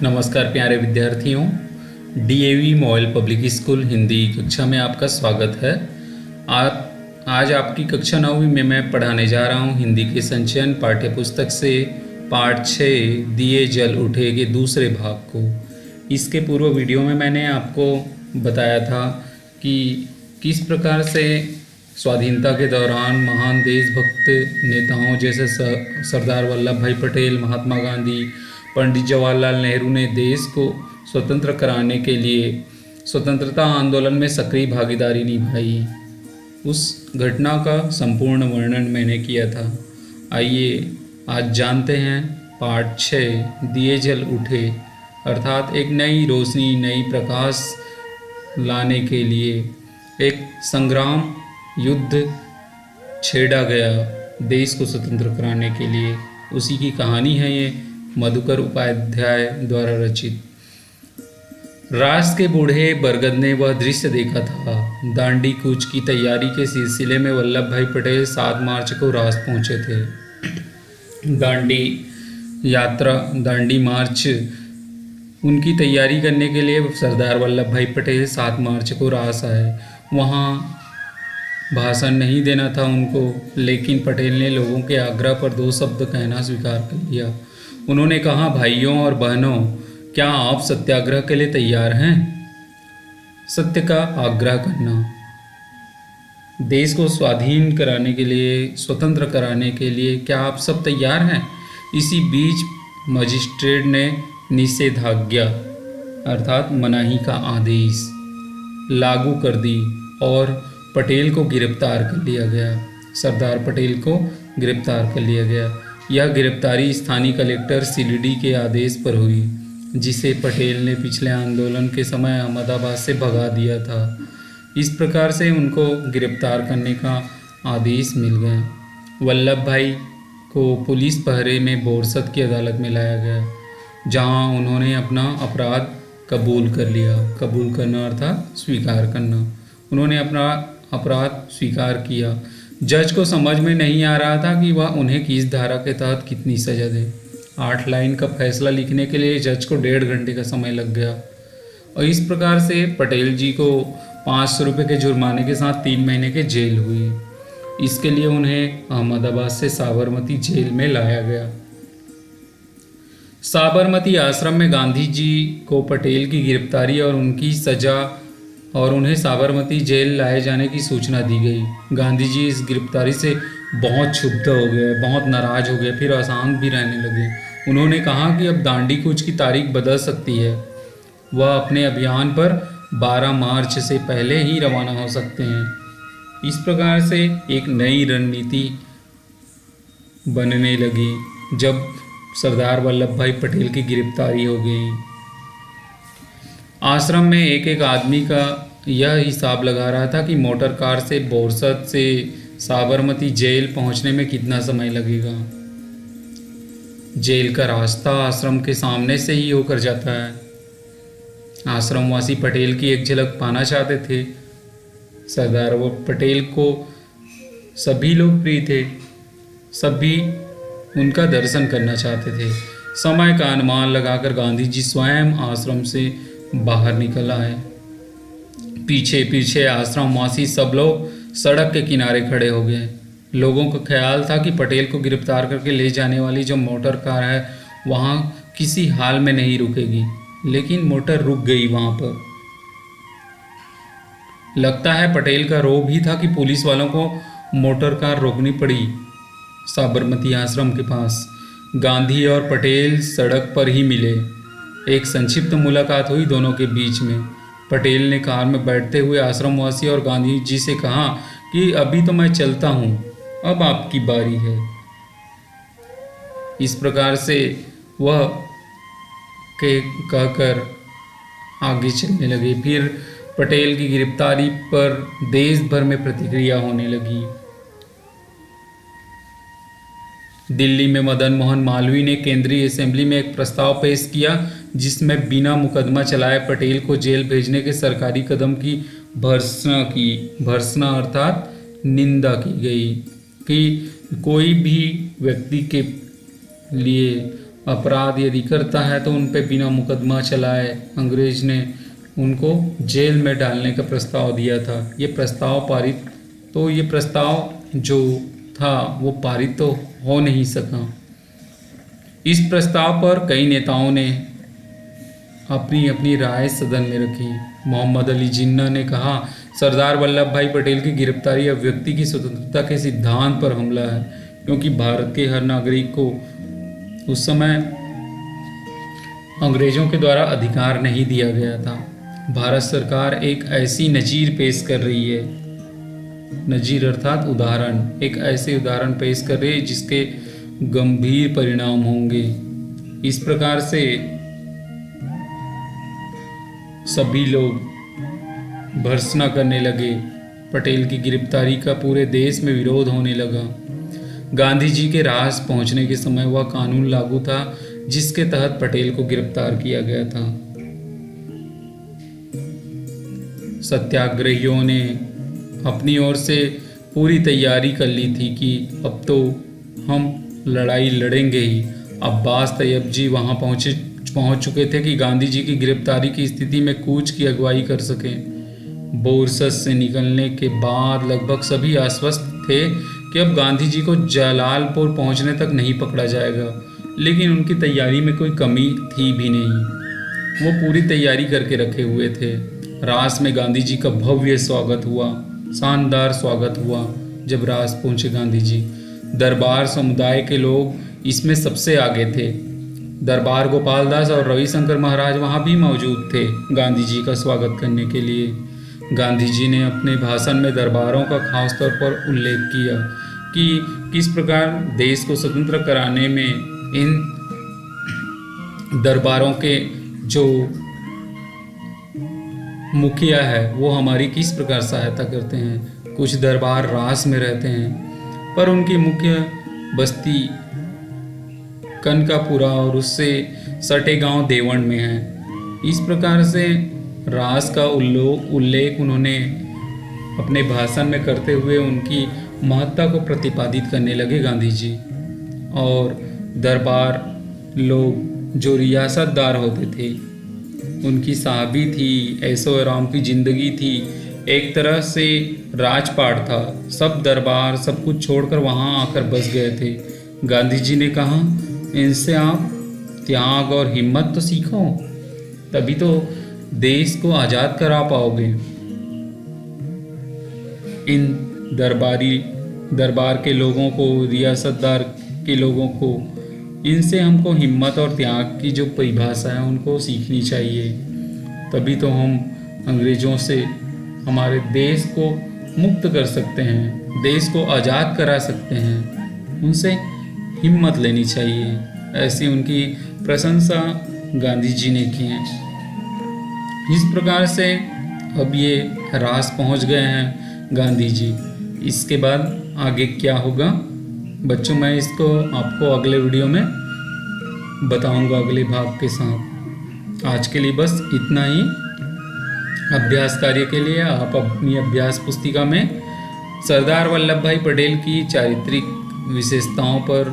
नमस्कार प्यारे विद्यार्थियों। DAV model public school Hindi कक्षा में आपका स्वागत है। आज आपकी कक्षा 9वीं में मैं पढ़ाने जा रहा हूँ हिंदी के संचयन पाठ्य पुस्तक से पाठ 6 दिए जल उठे के दूसरे भाग को। इसके पूर्व वीडियो में मैंने आपको बताया था कि किस प्रकार से स्वाधीनता के दौरान महान देशभक्त नेताओं जैसे सरदार वल्लभ भाई पटेल, महात्मा गांधी, पंडित जवाहरलाल नेहरू ने देश को स्वतंत्र कराने के लिए स्वतंत्रता आंदोलन में सक्रिय भागीदारी निभाई। उस घटना का संपूर्ण वर्णन मैंने किया था। आइए आज जानते हैं पाठ 6 दिए जल उठे, अर्थात एक नई रोशनी, नई प्रकाश लाने के लिए एक संग्राम युद्ध छेड़ा गया देश को स्वतंत्र कराने के लिए। उसी की कहानी है ये मधुकर उपाध्याय द्वारा रचित। राष्ट्र के बूढ़े बरगद ने वह दृश्य देखा था। दांडी कूच की तैयारी के सिलसिले में वल्लभ भाई पटेल 7 मार्च को रास पहुंचे थे। दांडी मार्च उनकी तैयारी करने के लिए सरदार वल्लभ भाई पटेल 7 मार्च को रास आए। वहाँ भाषण नहीं देना था उनको, लेकिन पटेल ने लोगों के आग्रह पर 2 शब्द कहना स्वीकार कर लिया। उन्होंने कहा, भाइयों और बहनों, क्या आप सत्याग्रह के लिए तैयार हैं? सत्य का आग्रह करना, देश को स्वाधीन कराने के लिए, स्वतंत्र कराने के लिए क्या आप सब तैयार हैं? इसी बीच मजिस्ट्रेट ने निषेधाज्ञा अर्थात मनाही का आदेश लागू कर दी और पटेल को गिरफ्तार कर लिया गया। सरदार पटेल को गिरफ्तार कर लिया गया। यह गिरफ्तारी स्थानीय कलेक्टर सिलडी के आदेश पर हुई, जिसे पटेल ने पिछले आंदोलन के समय अहमदाबाद से भगा दिया था। इस प्रकार से उनको गिरफ्तार करने का आदेश मिल गया। वल्लभ भाई को पुलिस पहरे में बोरसद की अदालत में लाया गया, जहां उन्होंने अपना अपराध कबूल कर लिया। कबूल करना अर्थात स्वीकार करना। उन्होंने अपना अपराध स्वीकार किया। जज को समझ में नहीं आ रहा था कि वह उन्हें किस धारा के तहत कितनी सजा दे। 8 लाइन का फैसला लिखने के लिए जज को 1.5 घंटे का समय लग गया और इस प्रकार से पटेल जी को 500 रुपये के जुर्माने के साथ 3 महीने के जेल हुई। इसके लिए उन्हें अहमदाबाद से साबरमती जेल में लाया गया। साबरमती आश्रम में गांधी जी को पटेल की गिरफ्तारी और उनकी सजा और उन्हें साबरमती जेल लाए जाने की सूचना दी गई। गांधी जी इस गिरफ्तारी से बहुत क्षुब्ध हो गए, बहुत नाराज हो गए, फिर अशांत भी रहने लगे। उन्होंने कहा कि अब दांडी कूच की तारीख बदल सकती है। वह अपने अभियान पर 12 मार्च से पहले ही रवाना हो सकते हैं। इस प्रकार से एक नई रणनीति बनने लगी जब सरदार वल्लभ भाई पटेल की गिरफ्तारी हो गई। आश्रम में एक एक आदमी का यह हिसाब लगा रहा था कि मोटर कार से बोरसद से साबरमती जेल पहुंचने में कितना समय लगेगा। जेल का रास्ता आश्रम के सामने से ही होकर जाता है। आश्रमवासी पटेल की एक झलक पाना चाहते थे। सरदार पटेल को सभी लोग प्रिय थे, सभी उनका दर्शन करना चाहते थे। समय का अनुमान लगाकर गांधी जी स्वयं आश्रम से बाहर निकल आए। पीछे पीछे आश्रमवासी सब लोग सड़क के किनारे खड़े हो गए। लोगों का ख्याल था कि पटेल को गिरफ्तार करके ले जाने वाली जो मोटर कार है वहाँ किसी हाल में नहीं रुकेगी, लेकिन मोटर रुक गई वहाँ पर। लगता है पटेल का रोब ही था कि पुलिस वालों को मोटर कार रोकनी पड़ी। साबरमती आश्रम के पास गांधी और पटेल सड़क पर ही मिले। एक संक्षिप्त मुलाकात हुई दोनों के बीच में। पटेल ने कार में बैठते हुए आश्रमवासी और गांधी जी से कहा कि अभी तो मैं चलता हूँ, अब आपकी बारी है। इस प्रकार से वह कहकर आगे चलने लगे। फिर पटेल की गिरफ्तारी पर देश भर में प्रतिक्रिया होने लगी। दिल्ली में मदन मोहन मालवीय ने केंद्रीय असेंबली में एक प्रस्ताव पेश किया, जिसमें बिना मुकदमा चलाए पटेल को जेल भेजने के सरकारी कदम की भर्त्सना अर्थात निंदा की गई कि कोई भी व्यक्ति के लिए अपराध यदि करता है तो उन पे बिना मुकदमा चलाए अंग्रेज ने उनको जेल में डालने का प्रस्ताव दिया था। ये प्रस्ताव जो था वो पारित तो हो नहीं सका। इस प्रस्ताव पर कई नेताओं ने अपनी अपनी राय सदन में रखी। मोहम्मद अली जिन्ना ने कहा, सरदार वल्लभ भाई पटेल की गिरफ्तारी अब व्यक्ति की स्वतंत्रता के सिद्धांत पर हमला है, क्योंकि भारत के हर नागरिक को उस समय अंग्रेजों के द्वारा अधिकार नहीं दिया गया था। भारत सरकार एक ऐसी नजीर पेश कर रही है, नजीर अर्थात उदाहरण, एक ऐसे उदाहरण पेश कर रही है जिसके गंभीर परिणाम होंगे। इस प्रकार से सभी लोग भर्त्सना करने लगे। पटेल की गिरफ्तारी का पूरे देश में विरोध होने लगा। गांधी जी के राज पहुंचने के समय वह कानून लागू था जिसके तहत पटेल को गिरफ्तार किया गया था। सत्याग्रहियों ने अपनी ओर से पूरी तैयारी कर ली थी कि अब तो हम लड़ाई लड़ेंगे ही। अब्बास तैयब जी वहां पहुंच चुके थे कि गांधी जी की गिरफ्तारी की स्थिति में कूच की अगुवाई कर सकें। बोरसस से निकलने के बाद लगभग सभी आश्वस्त थे कि अब गांधी जी को जलालपुर पहुंचने तक नहीं पकड़ा जाएगा, लेकिन उनकी तैयारी में कोई कमी थी भी नहीं। वो पूरी तैयारी करके रखे हुए थे। रास में गांधी जी का भव्य स्वागत हुआ, शानदार स्वागत हुआ। जब रास पहुंचे गांधी जी, दरबार समुदाय के लोग इसमें सबसे आगे थे। दरबार गोपाल दास और रविशंकर महाराज वहाँ भी मौजूद थे गांधी जी का स्वागत करने के लिए। गांधी जी ने अपने भाषण में दरबारों का खास तौर पर उल्लेख किया कि किस प्रकार देश को स्वतंत्र कराने में इन दरबारों के जो मुखिया है वो हमारी किस प्रकार सहायता करते हैं। कुछ दरबार रास में रहते हैं पर उनकी मुख्य बस्ती कनकापुरा और उससे सटे गांव देवण में है। इस प्रकार से रास का उल्लेख उन्होंने अपने भाषण में करते हुए उनकी महत्ता को प्रतिपादित करने लगे गांधी जी। और दरबार लोग जो रियासतदार होते थे, उनकी साहबी थी, ऐशो आराम की जिंदगी थी, एक तरह से राजपाट था। सब दरबार सब कुछ छोड़कर वहाँ आकर बस गए थे। गांधी जी ने कहा, इनसे आप त्याग और हिम्मत तो सीखो, तभी तो देश को आज़ाद करा पाओगे। इन दरबार के लोगों को, रियासतदार के लोगों को, इनसे हमको हिम्मत और त्याग की जो परिभाषा है उनको सीखनी चाहिए। तभी तो हम अंग्रेज़ों से हमारे देश को मुक्त कर सकते हैं, देश को आज़ाद करा सकते हैं। उनसे हिम्मत लेनी चाहिए। ऐसी उनकी प्रशंसा गांधी जी ने की है। इस प्रकार से अब ये रास पहुंच गए हैं गांधी जी। इसके बाद आगे क्या होगा बच्चों, मैं इसको आपको अगले वीडियो में बताऊंगा अगले भाग के साथ। आज के लिए बस इतना ही। अभ्यास कार्य के लिए आप अपनी अभ्यास पुस्तिका में सरदार वल्लभ भाई पटेल की चारित्रिक विशेषताओं पर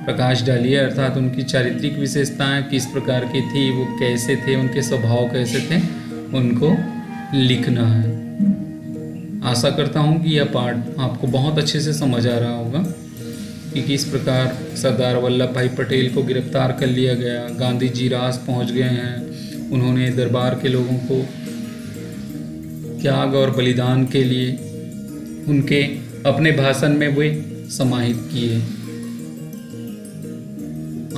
प्रकाश डालिए, अर्थात उनकी चारित्रिक विशेषताएं किस प्रकार की थी, वो कैसे थे, उनके स्वभाव कैसे थे, उनको लिखना है। आशा करता हूँ कि यह पाठ आपको बहुत अच्छे से समझ आ रहा होगा कि किस प्रकार सरदार वल्लभ भाई पटेल को गिरफ्तार कर लिया गया। गांधी जी रास पहुँच गए हैं। उन्होंने दरबार के लोगों को त्याग और बलिदान के लिए उनके अपने भाषण में वे समाहित किए।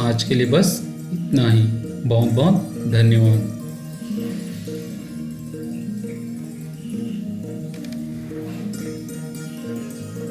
आज के लिए बस इतना ही। बहुत बहुत धन्यवाद।